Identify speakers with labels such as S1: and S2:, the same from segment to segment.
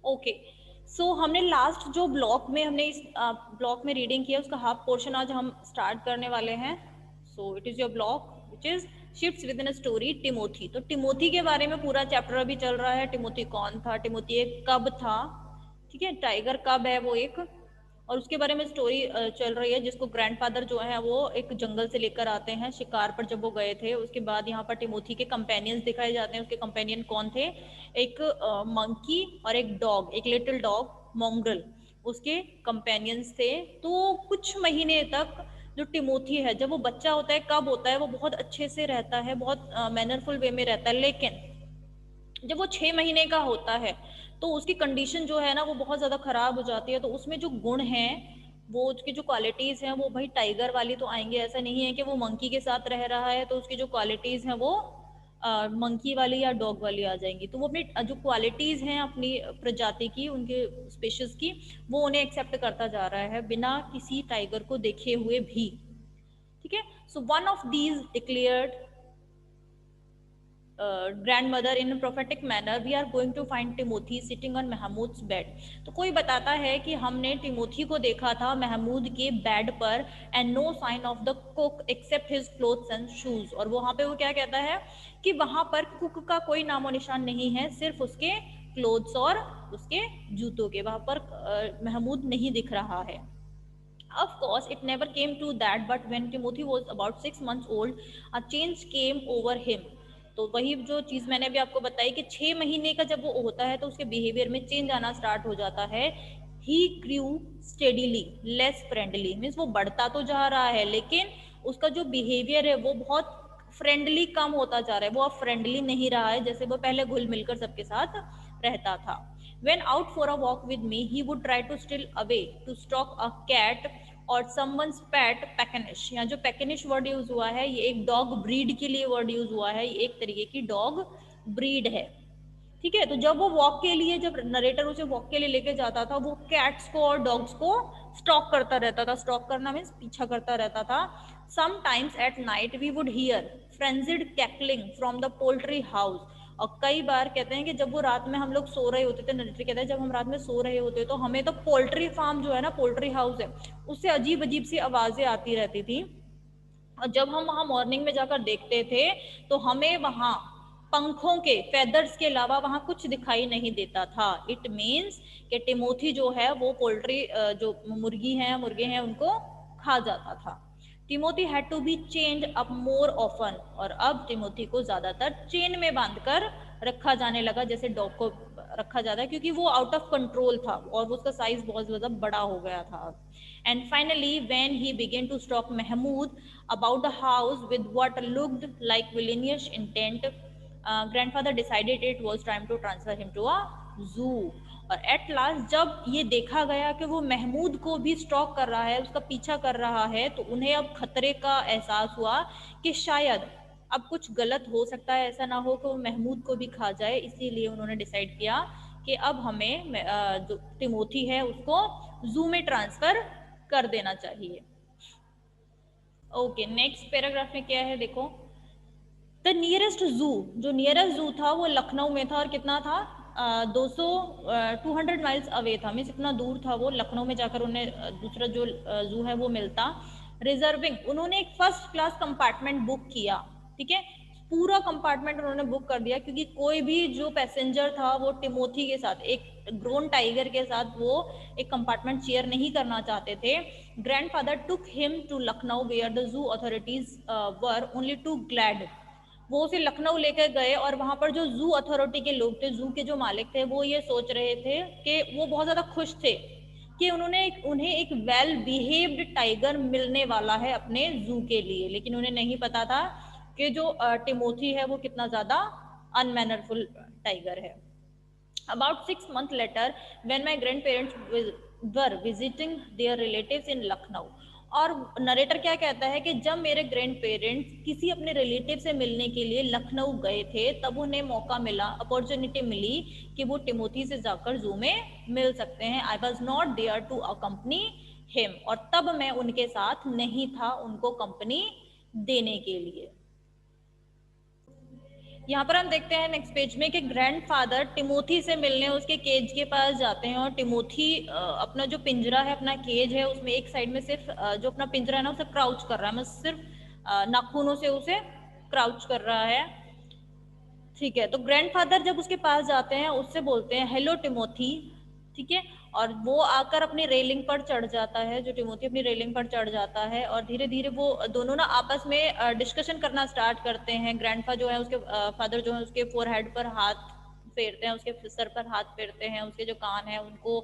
S1: Okay, सो हमने last जो block में हमने इस ब्लॉक में रीडिंग किया उसका हाफ पोर्शन आज हम स्टार्ट करने वाले हैं। So it is your block which is shifts with in a story Timothy. तो टिमोथी के बारे में पूरा चैप्टर अभी चल रहा है। टिमोथी कौन था, टिमोथी एक कब था, ठीक है, टाइगर कब है वो एक, और उसके बारे में स्टोरी चल रही है, जिसको ग्रैंडफादर जो है वो एक जंगल से लेकर आते हैं शिकार पर जब वो गए थे। उसके बाद यहाँ पर टिमोथी के कंपेनियंस दिखाए जाते हैं। उसके कंपेनियन कौन थे, एक मंकी और एक डॉग, एक लिटिल डॉग मोंग्रल उसके कंपेनियंस थे। तो कुछ महीने तक जो टिमोथी है, जब वो बच्चा होता है, कब होता है, वो बहुत अच्छे से रहता है, बहुत मैनरफुल वे में रहता है। लेकिन जब वो 6 महीने का होता है तो उसकी कंडीशन जो है ना वो बहुत ज़्यादा ख़राब हो जाती है। तो उसमें जो गुण हैं, वो उसकी जो क्वालिटीज़ हैं वो भाई टाइगर वाली तो आएंगे। ऐसा नहीं है कि वो मंकी के साथ रह रहा है तो उसकी जो क्वालिटीज़ हैं वो मंकी वाली या डॉग वाली आ जाएंगी। तो वो अपनी जो क्वालिटीज़ हैं अपनी प्रजाति की, उनके स्पेशीज़ की, वो उन्हें एक्सेप्ट करता जा रहा है बिना किसी टाइगर को देखे हुए भी, ठीक है। So one of these declared grandmother in a prophetic manner, we are going to find Timothy sitting on महमूद's bed। तो कोई बताता है कि हमने टिमोथी को देखा था महमूद के बेड पर, and no sign of the cook except his clothes and shoes. और वहां पे वो क्या कहता है कि वहां पर कुक का कोई नामो निशान नहीं है, सिर्फ उसके क्लोथ्स और उसके जूतों के, वहां पर महमूद नहीं दिख रहा है। Of course, it never came to that, but when Timothy was about 6 months old, a change came over him। तो वही जो चीज़ मैंने अभी आपको बताई कि 6 महीने का जब वो होता है तो उसके बिहेवियर में चेंज आना स्टार्ट हो जाता है। ही ग्रू स्टेडीली लेस फ्रेंडली, मीन्स वो बढ़ता तो जा रहा है लेकिन उसका जो बिहेवियर है वो बहुत फ्रेंडली कम होता जा रहा है। वो अब फ्रेंडली नहीं रहा है जैसे वो पहले घुल मिलकर सबके साथ रहता था। When out for a walk with me, he would try to steal away to stalk a cat or someone's pet peckinish। यहाँ जो peckinish वर्ड यूज हुआ है ये एक डॉग ब्रीड के लिए वर्ड यूज हुआ है, ये एक तरीके की डॉग ब्रीड है, ठीक है। तो जब वो वॉक के लिए, जब नरेटर उसे वॉक के लिए लेके जाता था, वो कैट्स को और डॉग्स को स्टॉक करता रहता था। स्टॉक करना मीन्स पीछा करता रहता था। Sometimes at night we would hear frenzied cackling from the poultry house. और कई बार कहते हैं कि जब वो रात में हम लोग सो रहे होते थे, नरेटर कहते हैं जब हम रात में सो रहे होते तो हमें तो पोल्ट्री फार्म जो है ना, पोल्ट्री हाउस है, उससे अजीब अजीब सी आवाजें आती रहती थी। और जब हम वहां मॉर्निंग में जाकर देखते थे तो हमें वहां पंखों के फेदर्स के अलावा वहां कुछ दिखाई नहीं देता था। इट मीन्स कि टिमोथी जो है वो पोल्ट्री जो मुर्गे हैं उनको खा जाता था। Timothy had to be chained up more often. और अब टिमोथी को ज्यादातर चेन में बांधकर रखा जाने लगा, जैसे डॉग को रखा जाता है, क्योंकि वो आउट ऑफ कंट्रोल था और उसका साइज बहुत ज्यादा बड़ा हो गया था। And finally when he began to stalk Mahmood about the house with what looked like villainous intent, grandfather decided it was time to transfer him to a zoo। और एट लास्ट जब ये देखा गया कि वो महमूद को भी स्टॉक कर रहा है, उसका पीछा कर रहा है, तो उन्हें अब खतरे का एहसास हुआ कि शायद अब कुछ गलत हो सकता है, ऐसा ना हो कि वो महमूद को भी खा जाए। इसीलिए उन्होंने डिसाइड किया कि अब हमें जो टिमोथी है उसको जू में ट्रांसफर कर देना चाहिए। ओके, नेक्स्ट पैराग्राफ में क्या है देखो। द नियरेस्ट जू, जो नियरेस्ट जू था वो लखनऊ में था। और कितना था, 200 माइल्स अवे था, मीन्स इतना दूर था वो। लखनऊ में जाकर उन्हें दूसरा जो जू है वो मिलता। रिजर्विंग, उन्होंने एक फर्स्ट क्लास कंपार्टमेंट बुक किया, ठीक है, पूरा कंपार्टमेंट उन्होंने बुक कर दिया, क्योंकि कोई भी जो पैसेंजर था वो टिमोथी के साथ, एक ग्रोन टाइगर के साथ, वो एक कंपार्टमेंट शेयर नहीं करना चाहते थे। Grandfather took him to Lucknow where the zoo authorities were only too glad. वो उसे लखनऊ लेकर गए और वहां पर जो जू अथॉरिटी के लोग थे, जू के जो मालिक थे, वो ये सोच रहे थे कि वो बहुत ज्यादा खुश थे कि उन्हें एक वेल बिहेव्ड टाइगर मिलने वाला है अपने जू के लिए। लेकिन उन्हें नहीं पता था कि जो टिमोथी है वो कितना ज्यादा अनमैनरफुल टाइगर है। About 6 months later, when my grandparents were visiting their relatives in Lucknow। और नरेटर क्या कहता है कि जब मेरे ग्रैंड पेरेंट्स किसी अपने रिलेटिव से मिलने के लिए लखनऊ गए थे, तब उन्हें मौका मिला, अपॉर्चुनिटी मिली कि वो टिमोथी से जाकर जू में मिल सकते हैं। I was not there to accompany him. और तब मैं उनके साथ नहीं था उनको कंपनी देने के लिए। यहाँ पर हम देखते हैं नेक्स्ट पेज में कि ग्रैंडफादर टिमोथी से मिलने उसके केज के पास जाते हैं और टिमोथी अपना जो पिंजरा है, अपना केज है, उसमें एक साइड में सिर्फ जो अपना पिंजरा है ना उसे क्राउच कर रहा है, मतलब सिर्फ नाखूनों से उसे क्राउच कर रहा है। ठीक है, तो ग्रैंडफादर जब उसके पास जाते हैं उससे बोलते हैं हेलो टिमोथी, ठीक है, और वो आकर अपनी रेलिंग पर चढ़ जाता है, जो टिमोथी अपनी रेलिंग पर चढ़ जाता है और धीरे धीरे वो दोनों ना आपस में डिस्कशन करना स्टार्ट करते हैं। ग्रैंडफा जो है उसके फादर जो है उसके फोरहेड पर हाथ फेरते हैं, उसके सर पर हाथ फेरते हैं, उसके जो कान है उनको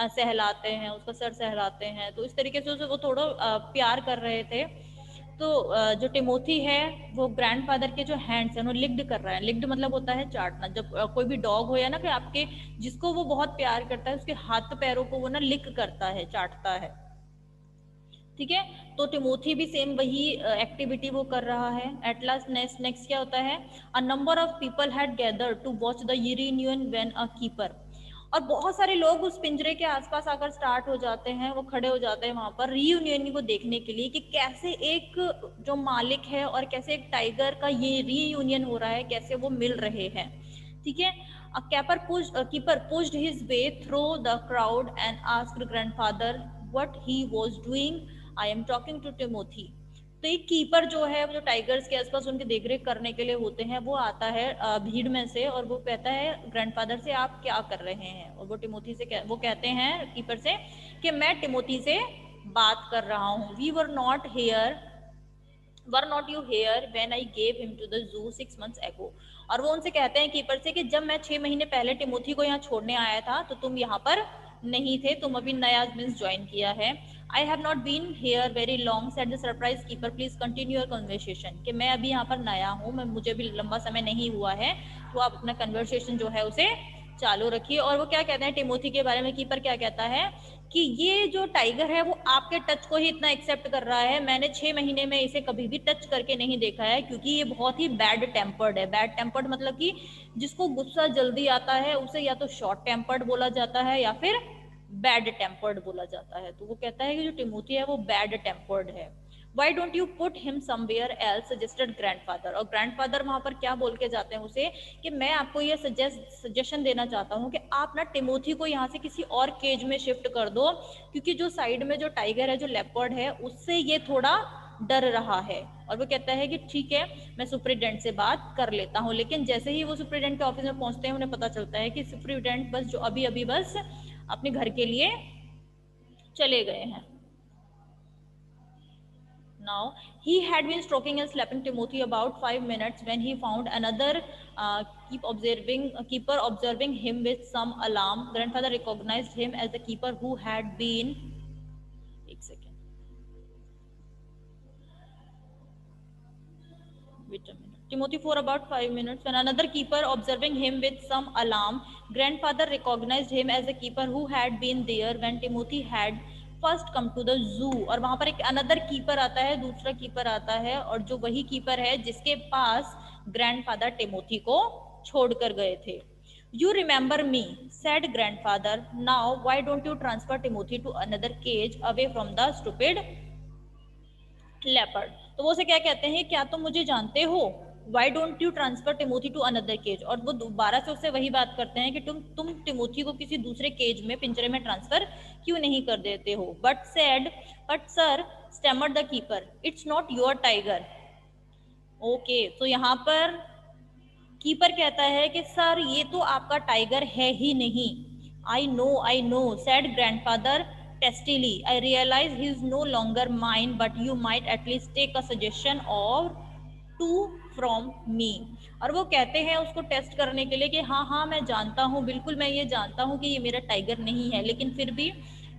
S1: सहलाते हैं, उसका सर सहलाते हैं, तो इस तरीके से उसे वो थोड़ा प्यार कर रहे थे। तो जो टिमोथी है वो ग्रैंडफादर के जो हैंड्स हैं वो लिक्ड कर रहा है। लिक्ड मतलब होता है चाटना। जब कोई भी डॉग हो या ना कि आपके जिसको वो बहुत प्यार करता है उसके हाथ पैरों को वो ना लिक करता है, चाटता है, ठीक है। तो टिमोथी भी सेम वही एक्टिविटी वो कर रहा है। एट लास्ट नेक्स्ट क्या होता है, a number of people had gather to watch the reunion when a keeper, और बहुत सारे लोग उस पिंजरे के आसपास आकर स्टार्ट हो जाते हैं, वो खड़े हो जाते हैं वहां पर रीयूनियन को देखने के लिए कि कैसे एक जो मालिक है और कैसे एक टाइगर का ये रीयूनियन हो रहा है, कैसे वो मिल रहे हैं, ठीक है। Keeper pushed his way through the crowd and asked grandfather what he was doing, I am talking to Timothy. तो एक कीपर जो है जो टाइगर्स के आसपास उनकी देखरेख करने के लिए होते हैं, वो आता है भीड़ में से और वो कहता है ग्रैंडफादर से आप क्या कर रहे हैं, और वो टिमोथी से वो कहते हैं कीपर से कि मैं टिमोथी से बात कर रहा हूँ। We were not you here when I gave him to the zoo 6 months ago। और वो उनसे कहते हैं कीपर से कि जब मैं 6 महीने पहले टिमोथी को यहाँ छोड़ने आया था तो तुम यहाँ पर नहीं थे, तुम अभी नया मीन्स ज्वाइन किया है। I have not been here very long said the surprise keeper, please continue your conversation, कि मैं अभी यहाँ पर नया हूँ, मैं मुझे भी लंबा समय नहीं हुआ है, तो आप अपना कन्वर्सेशन जो है उसे चालू रखिए। और वो क्या कहते हैं टिमोथी के बारे में, कीपर क्या कहता है कि ये जो टाइगर है वो आपके टच को ही इतना एक्सेप्ट कर रहा है, मैंने 6 महीने में इसे कभी भी टच करके नहीं देखा है, क्योंकि ये बहुत ही बैड टेम्पर्ड है। बैड टेम्पर्ड मतलब कि जिसको गुस्सा जल्दी आता है उसे या तो शॉर्ट टेम्पर्ड बोला जाता है या फिर बैड टेम्पर्ड बोला जाता है। तो वो कहता है कि जो टिमोथी है वो बैड टेम्पर्ड है। Y don't you put him somewhere else suggested grandfather, और ग्रैंडफादर वहां पर क्या बोल के जाते हैं उसे कि मैं आपको ये सजेशन देना चाहता हूँ कि आप ना टिमोथी को यहाँ से किसी और केज में शिफ्ट कर दो, क्योंकि जो साइड में जो टाइगर है, जो लेपर्ड है, उससे ये थोड़ा डर रहा है। और वो कहता है कि ठीक है, मैं सुप्रिटेंडेंट से बात कर लेता हूँ। लेकिन जैसे ही वो सुप्रिटेंडेंट के ऑफिस में पहुंचते हैं उन्हें पता चलता है कि सुप्रिटेंडेंट बस जो अभी अभी बस अपने घर के लिए चले गए हैं। Now, he had been stroking and slapping Timothy about 5 minutes when he found another keeper observing him with some alarm. Grandfather recognized him as the keeper who had been. एक second. Wait a minute. Timothy for about 5 minutes. When another keeper observing him with some alarm, grandfather recognized him as the keeper who had been there when Timothy had first come to the zoo. और वहां पर एक another keeper आता है, दूसरा keeper आता है, और जो वही कीपर है जिसके पास ग्रैंडफादर टिमोथी को छोड़कर गए थे। You remember me said grandfather, now why don't you transfer Timothy to another cage away from the stupid leopard. तो वो उसे क्या कहते हैं, क्या तुम मुझे जानते हो, why don't you transfer Timothy to another cage. और वो दोबारा से उससे वही बात करते हैं कि तुम टिमोथी को किसी दूसरे केज में, पिंजरे में ट्रांसफर क्यों नहीं कर देते हो। But sir stammered the keeper, it's not your tiger. Okay, तो यहाँ पर कीपर कहता है कि सर ये तो आपका टाइगर है ही नहीं। I know said grandfather testily, I realize he is no longer mine, but you might at least take a suggestion or two from me. और वो कहते हैं उसको टेस्ट करने के लिए कि हाँ हाँ मैं जानता हूँ, बिल्कुल मैं ये जानता हूँ कि ये मेरा टाइगर नहीं है, लेकिन फिर भी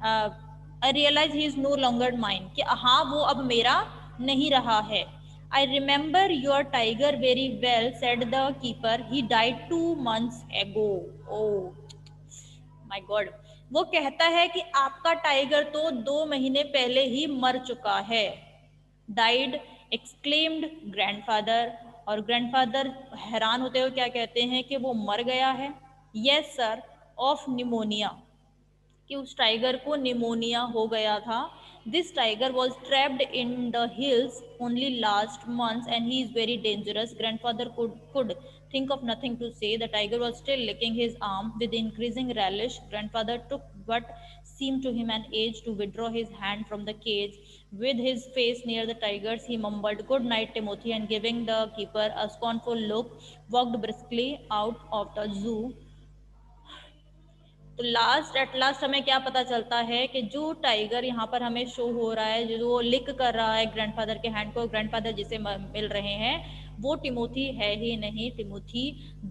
S1: I realize he is no longer mine, कि हाँ वो अब मेरा नहीं रहा है। I remember your tiger very well, said the keeper. He died 2 months ago. Oh my God. वो कहता है कि आपका टाइगर तो 2 महीने पहले ही मर चुका है। Died, exclaimed grandfather. और ग्रैंडफादर हैरान होते हुए क्या कहते हैं कि वो मर गया है। Yes sir, of pneumonia. कि उस टाइगर को निमोनिया हो गया था। This tiger was trapped in the hills only last month and he is very dangerous. Grandfather could think of nothing to say. The tiger was still licking his arm with increasing relish. Grandfather took what seemed to him an age to withdraw his hand from the cage. With his face near the tiger's, he mumbled, "Good night, Timothy," and giving the keeper a scornful look, walked briskly out of the zoo. तो at last हमें क्या पता चलता है कि जो tiger यहाँ पर हमें शो हो रहा है, जो लिक कर रहा है ग्रैंडफादर के हैंड को, ग्रैंडफादर जिसे मिल रहे हैं, वो टिमोथी है ही नहीं। टिमोथी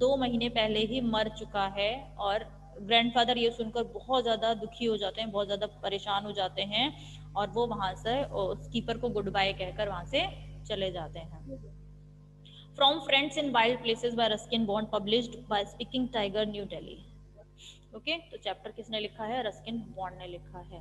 S1: 2 महीने पहले ही मर चुका है। और ग्रैंडफादर ये सुनकर बहुत ज़्यादा दुखी हो जाते हैं, बहुत ज़्यादा परेशान हो जाते हैं, और वो वहाँ से उस कीपर को गुड बाय कहकर वहाँ से चले जाते हैं। From friends in wild places bye Ruskin bond, published by speaking tiger, new Delhi. Okay, तो चैप्टर किसने लिखा है? रस्किन बॉन्ड ने लिखा है।